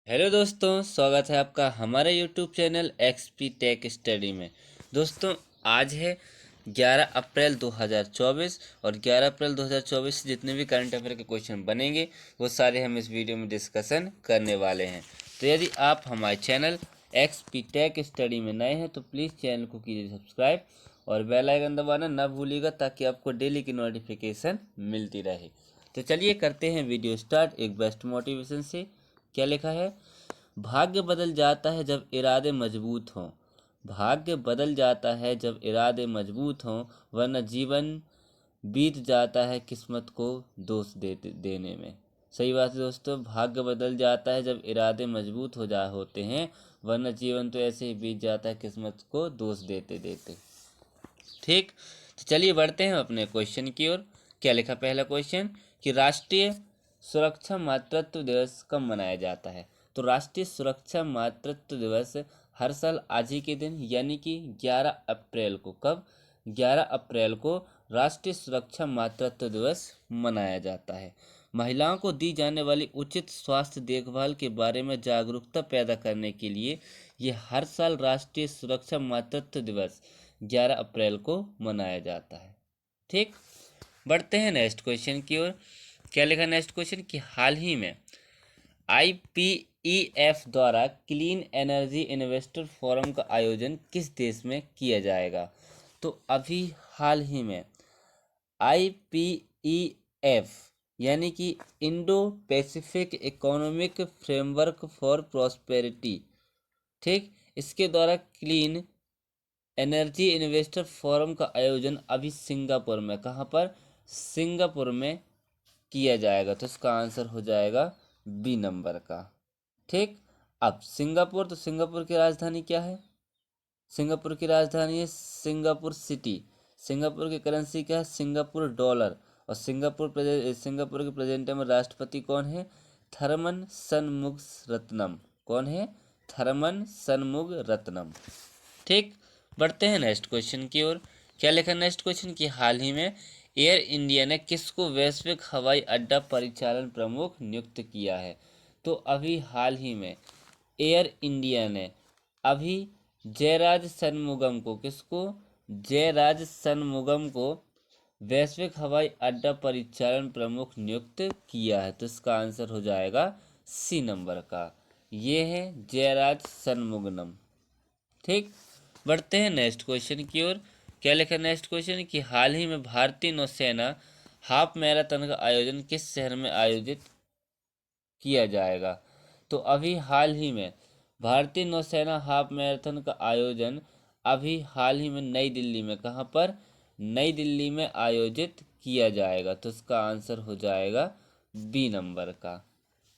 Hello दोस्तों, स्वागत है आपका हमारे YouTube channel XP tech study में। दोस्तों, आज है 11 अप्रैल 2024 और 11 अप्रैल 2024 से जितने भी करंट अफेयर के क्वेश्चन बनेंगे वो सारे हम इस वीडियो में डिस्कशन करने वाले हैं। तो यदि आप हमारे चैनल एक्सपी टेक स्टडी में नए हैं तो प्लीज़ चैनल को कीजिए सब्सक्राइब और बेल आइकन दबाना ना भूलिएगा ताकि आपको डेली की नोटिफिकेशन मिलती रहे। तो चलिए करते हैं वीडियो स्टार्ट एक बेस्ट मोटिवेशन से। क्या लिखा है? भाग्य बदल जाता है जब इरादे मजबूत हों। भाग्य बदल जाता है जब इरादे मजबूत हों, वरना जीवन बीत जाता है किस्मत को दोष देने में। सही बात है दोस्तों, भाग्य बदल जाता है जब इरादे मजबूत होते हैं, वरना जीवन तो ऐसे ही बीत जाता है किस्मत को दोष देते देते। ठीक, तो चलिए बढ़ते हैं अपने क्वेश्चन की ओर। क्या लिखा पहला क्वेश्चन कि राष्ट्रीय सुरक्षा मातृत्व दिवस कब मनाया जाता है? तो राष्ट्रीय सुरक्षा मातृत्व दिवस हर साल आज ही के दिन यानी कि 11 अप्रैल को, कब? 11 अप्रैल को राष्ट्रीय सुरक्षा मातृत्व दिवस मनाया जाता है। महिलाओं को दी जाने वाली उचित स्वास्थ्य देखभाल के बारे में जागरूकता पैदा करने के लिए ये हर साल राष्ट्रीय सुरक्षा मातृत्व दिवस 11 अप्रैल को मनाया जाता है। ठीक, बढ़ते हैं नेक्स्ट क्वेश्चन की ओर। क्या लिखा नेक्स्ट क्वेश्चन कि हाल ही में IPEF द्वारा क्लीन एनर्जी इन्वेस्टर फोरम का आयोजन किस देश में किया जाएगा? तो अभी हाल ही में IPEF यानी कि Indo Pacific economic framework for prosperity, ठीक, इसके द्वारा क्लीन एनर्जी इन्वेस्टर फोरम का आयोजन अभी सिंगापुर में, कहाँ पर? सिंगापुर में किया जाएगा। तो इसका आंसर हो जाएगा बी नंबर का। ठीक, अब सिंगापुर, तो सिंगापुर की राजधानी क्या है? सिंगापुर की राजधानी है सिंगापुर सिटी। सिंगापुर की करेंसी क्या है? Singapore dollar. और सिंगापुर के प्रेजेंट में राष्ट्रपति कौन है? थरमन शनमुगरत्नम। कौन है? थरमन शनमुगरत्नम। ठीक, बढ़ते हैं नेक्स्ट क्वेश्चन की ओर। क्या लिखा नेक्स्ट क्वेश्चन कि हाल ही में एयर इंडिया ने किसको वैश्विक हवाई अड्डा परिचालन प्रमुख नियुक्त किया है? तो अभी हाल ही में एयर इंडिया ने अभी जयराज सनमुगम को, किसको? जयराज सनमुगम को वैश्विक हवाई अड्डा परिचालन प्रमुख नियुक्त किया है। तो इसका आंसर हो जाएगा सी नंबर का, ये है जयराज सनमुगम। ठीक, बढ़ते हैं नेक्स्ट क्वेश्चन की ओर। क्या लिखा नेक्स्ट क्वेश्चन कि हाल ही में भारतीय नौसेना हाफ मैराथन का आयोजन किस शहर में आयोजित किया जाएगा? तो अभी हाल ही में भारतीय नौसेना हाफ मैराथन का आयोजन अभी हाल ही में नई दिल्ली में, कहाँ पर? नई दिल्ली में आयोजित किया जाएगा। तो इसका आंसर हो जाएगा बी नंबर का।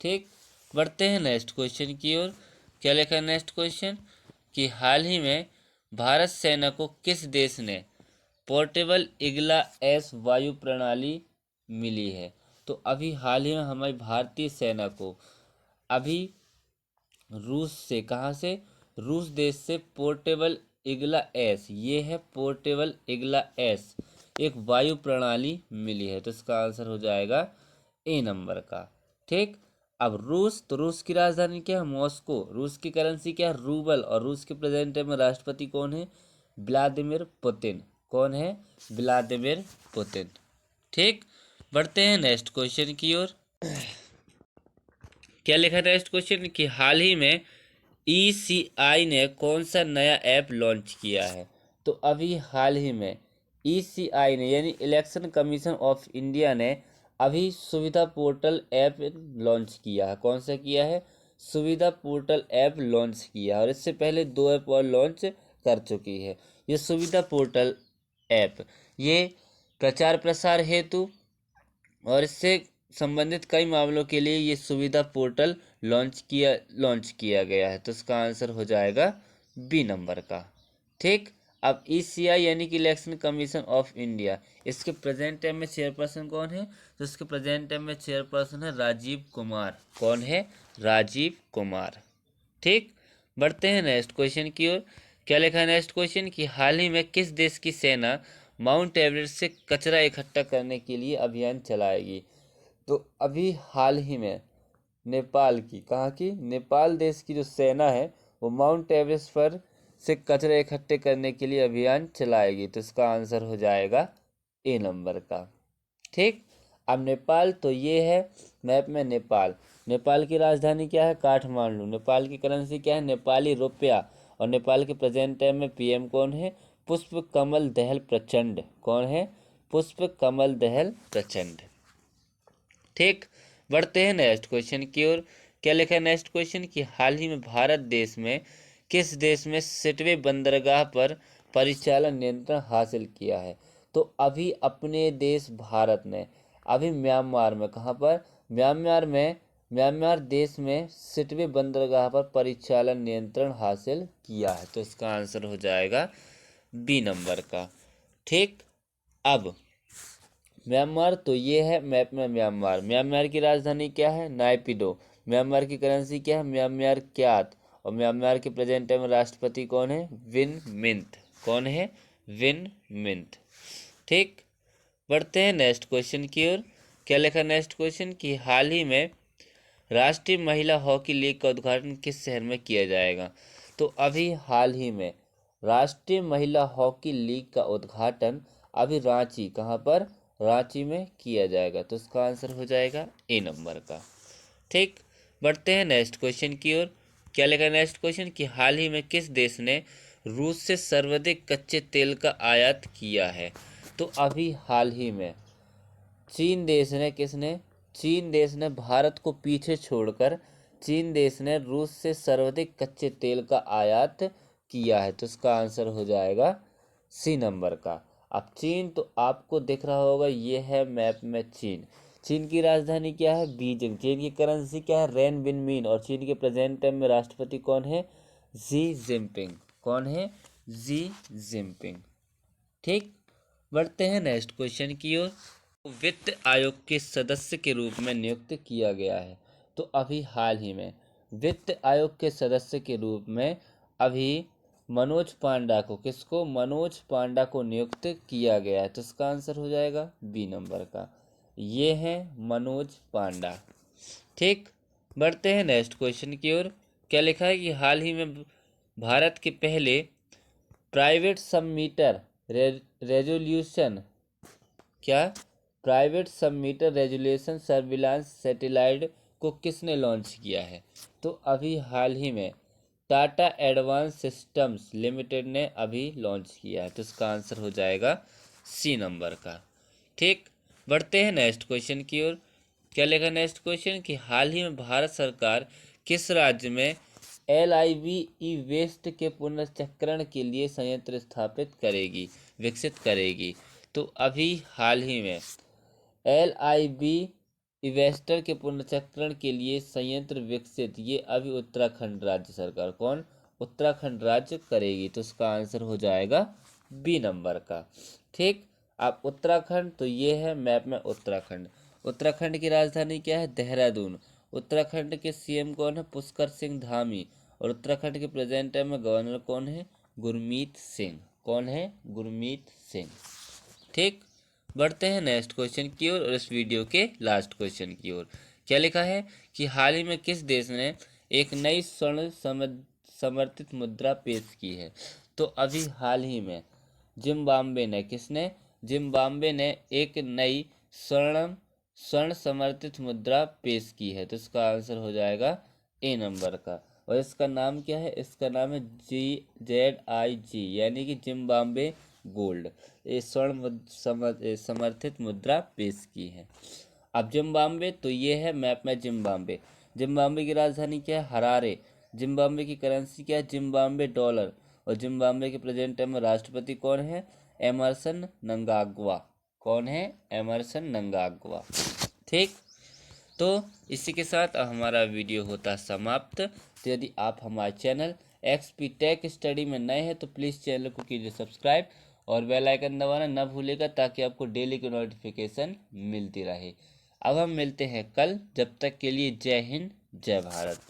ठीक, बढ़ते हैं नेक्स्ट क्वेश्चन की ओर। क्या लिखा है नेक्स्ट क्वेश्चन कि हाल ही में भारत सेना को किस देश ने पोर्टेबल इगला एस वायु प्रणाली मिली है? तो अभी हाल ही में हमारी भारतीय सेना को अभी रूस से, कहाँ से? रूस देश से पोर्टेबल इगला एस, ये है पोर्टेबल इगला एस, एक वायु प्रणाली मिली है। तो इसका आंसर हो जाएगा ए नंबर का। ठीक, अब रूस, तो रूस की राजधानी क्या है? मॉस्को। रूस की करेंसी क्या है? रूबल। और रूस के प्रेजेंट में राष्ट्रपति कौन है? Vladimir Putin. कौन है? Vladimir Putin. ठीक, बढ़ते हैं नेक्स्ट क्वेश्चन की ओर। क्या लिखा है नेक्स्ट क्वेश्चन कि हाल ही में ECI ने कौन सा नया ऐप लॉन्च किया है? तो अभी हाल ही में ECI ने यानी इलेक्शन कमीशन ऑफ इंडिया ने अभी सुविधा पोर्टल ऐप लॉन्च किया है। कौन सा किया है? सुविधा पोर्टल ऐप लॉन्च किया है। और इससे पहले 2 ऐप और लॉन्च कर चुकी है। ये सुविधा पोर्टल ऐप ये प्रचार प्रसार हेतु और इससे संबंधित कई मामलों के लिए ये सुविधा पोर्टल लॉन्च किया गया है। तो इसका आंसर हो जाएगा बी नंबर का। ठीक, अब ECI यानी कि इलेक्शन कमीशन ऑफ इंडिया, इसके प्रेजेंट टाइम में चेयरपर्सन कौन है? तो इसके प्रेजेंट टाइम में चेयरपर्सन है राजीव कुमार। कौन है? राजीव कुमार। ठीक, बढ़ते हैं नेक्स्ट क्वेश्चन की ओर। क्या लिखा है नेक्स्ट क्वेश्चन कि हाल ही में किस देश की सेना माउंट एवरेस्ट से कचरा इकट्ठा करने के लिए अभियान चलाएगी? तो अभी हाल ही में नेपाल की, कहाँ की? नेपाल देश की जो सेना है वो माउंट एवरेस्ट पर से कचरे इकट्ठे करने के लिए अभियान चलाएगी। तो इसका आंसर हो जाएगा ए नंबर का। ठीक। अब नेपाल तो ये है मैप में नेपाल। नेपाल की राजधानी क्या है? काठमांडू। नेपाल की करेंसी क्या है? नेपाली रुपया। और नेपाल के प्रेजेंट टाइम में पीएम कौन है? पुष्प कमल दहल प्रचंड। कौन है? पुष्प कमल दहल प्रचंड। ठीक। बढ़ते हैं नेक्स्ट क्वेश्चन की ओर। क्या लिखा है नेक्स्ट क्वेश्चन? कि हाल ही में भारत देश में किस देश में 60वें बंदरगाह पर परिचालन नियंत्रण हासिल किया है? तो अभी अपने देश भारत ने अभी म्यांमार में, कहाँ पर? म्यांमार देश में 60वें बंदरगाह पर परिचालन नियंत्रण हासिल किया है। तो इसका आंसर हो जाएगा बी नंबर का। ठीक। अब म्यांमार तो ये है मैप में म्यांमार की राजधानी क्या है? नायपिडो। म्यांमार की करेंसी क्या है? म्यांमार क्यात। और म्यांमार के प्रेजेंट टाइम राष्ट्रपति कौन है? Win Myint. कौन है? Win Myint. ठीक। बढ़ते हैं नेक्स्ट क्वेश्चन की ओर। क्या लिखा नेक्स्ट क्वेश्चन? कि हाल ही में राष्ट्रीय महिला हॉकी लीग का उद्घाटन किस शहर में किया जाएगा? तो अभी हाल ही में राष्ट्रीय महिला हॉकी लीग का उद्घाटन अभी रांची, कहाँ पर? रांची में किया जाएगा। तो इसका आंसर हो जाएगा ए नंबर का। ठीक। बढ़ते हैं नेक्स्ट क्वेश्चन की ओर। क्या लिखा नेक्स्ट क्वेश्चन? कि हाल ही में किस देश ने रूस से सर्वाधिक कच्चे तेल का आयात किया है? तो अभी हाल ही में चीन देश ने, किसने? चीन देश ने भारत को पीछे छोड़कर चीन देश ने रूस से सर्वाधिक कच्चे तेल का आयात किया है। तो इसका आंसर हो जाएगा सी नंबर का। अब चीन तो आपको दिख रहा होगा, ये है मैप में चीन। चीन की राजधानी क्या है? बीजिंग। चीन की करेंसी क्या है? रेन बिन मीन। और चीन के प्रेजेंट टाइम में राष्ट्रपति कौन है? Xi Jinping. कौन है? Xi Jinping. ठीक। बढ़ते हैं नेक्स्ट क्वेश्चन की ओर। वित्त आयोग के सदस्य के रूप में नियुक्त किया गया है। तो अभी हाल ही में वित्त आयोग के सदस्य के रूप में अभी मनोज पांडा को, किसको? मनोज पांडा को नियुक्त किया गया है। तो इसका आंसर हो जाएगा बी नंबर का। ये है मनोज पांडा। ठीक। बढ़ते हैं नेक्स्ट क्वेश्चन की ओर। क्या लिखा है? कि हाल ही में भारत के पहले प्राइवेट सब मीटर रेजोल्यूशन, क्या? प्राइवेट सब मीटर रेजुलेशन सर्विलांस सैटेलाइट को किसने लॉन्च किया है? तो अभी हाल ही में टाटा एडवांस सिस्टम्स लिमिटेड ने अभी लॉन्च किया है। तो इसका आंसर हो जाएगा सी नंबर का। ठीक। बढ़ते हैं नेक्स्ट क्वेश्चन की ओर। क्या लिखा नेक्स्ट क्वेश्चन? कि हाल ही में भारत सरकार किस राज्य में LIV ई वेस्ट के पुनर्चक्रण के लिए संयंत्र स्थापित करेगी, विकसित करेगी? तो अभी हाल ही में LIV इवेस्टर के पुनर्चक्रण के लिए संयंत्र विकसित, ये अभी उत्तराखंड राज्य सरकार, कौन? उत्तराखंड राज्य करेगी। तो इसका आंसर हो जाएगा बी नंबर का। ठीक। अब उत्तराखंड तो ये है मैप में उत्तराखंड। उत्तराखंड की राजधानी क्या है? देहरादून। उत्तराखंड के CM कौन है? पुष्कर सिंह धामी। और उत्तराखंड के प्रेजेंट टाइम में गवर्नर कौन है? गुरमीत सिंह। कौन है? गुरमीत सिंह। ठीक। बढ़ते हैं नेक्स्ट क्वेश्चन की ओर और इस वीडियो के लास्ट क्वेश्चन की ओर। क्या लिखा है? कि हाल ही में किस देश ने एक नई स्वर्ण समर्थित मुद्रा पेश की है? तो अभी हाल ही में जिम्बाब्वे ने, किसने? जिम्बाब्वे ने एक नई स्वर्ण समर्थित मुद्रा पेश की है। तो इसका आंसर हो जाएगा ए नंबर का। और इसका नाम क्या है? इसका नाम है GZIG, यानी कि जिम्बाब्वे गोल्ड। ये समर्थित मुद्रा पेश की है। अब जिम्बाब्वे तो ये है मैप में जिम्बाब्वे। जिम्बाब्वे की राजधानी क्या है? हरारे। जिम्बाब्वे की करेंसी क्या है? Zimbabwe dollar. और जिम्बाब्वे के प्रेजेंट टाइम में राष्ट्रपति कौन है? एमरसन नंगाग्वा। कौन है? एमरसन नंगाग्वा। ठीक। तो इसी के साथ अब हमारा वीडियो होता समाप्त। तो यदि आप हमारे चैनल XP टेक स्टडी में नए हैं तो प्लीज़ चैनल को कीजिए सब्सक्राइब और बेल आइकन दबाना न भूलिएगा, ताकि आपको डेली की नोटिफिकेशन मिलती रहे। अब हम मिलते हैं कल, जब तक के लिए जय हिंद जय भारत।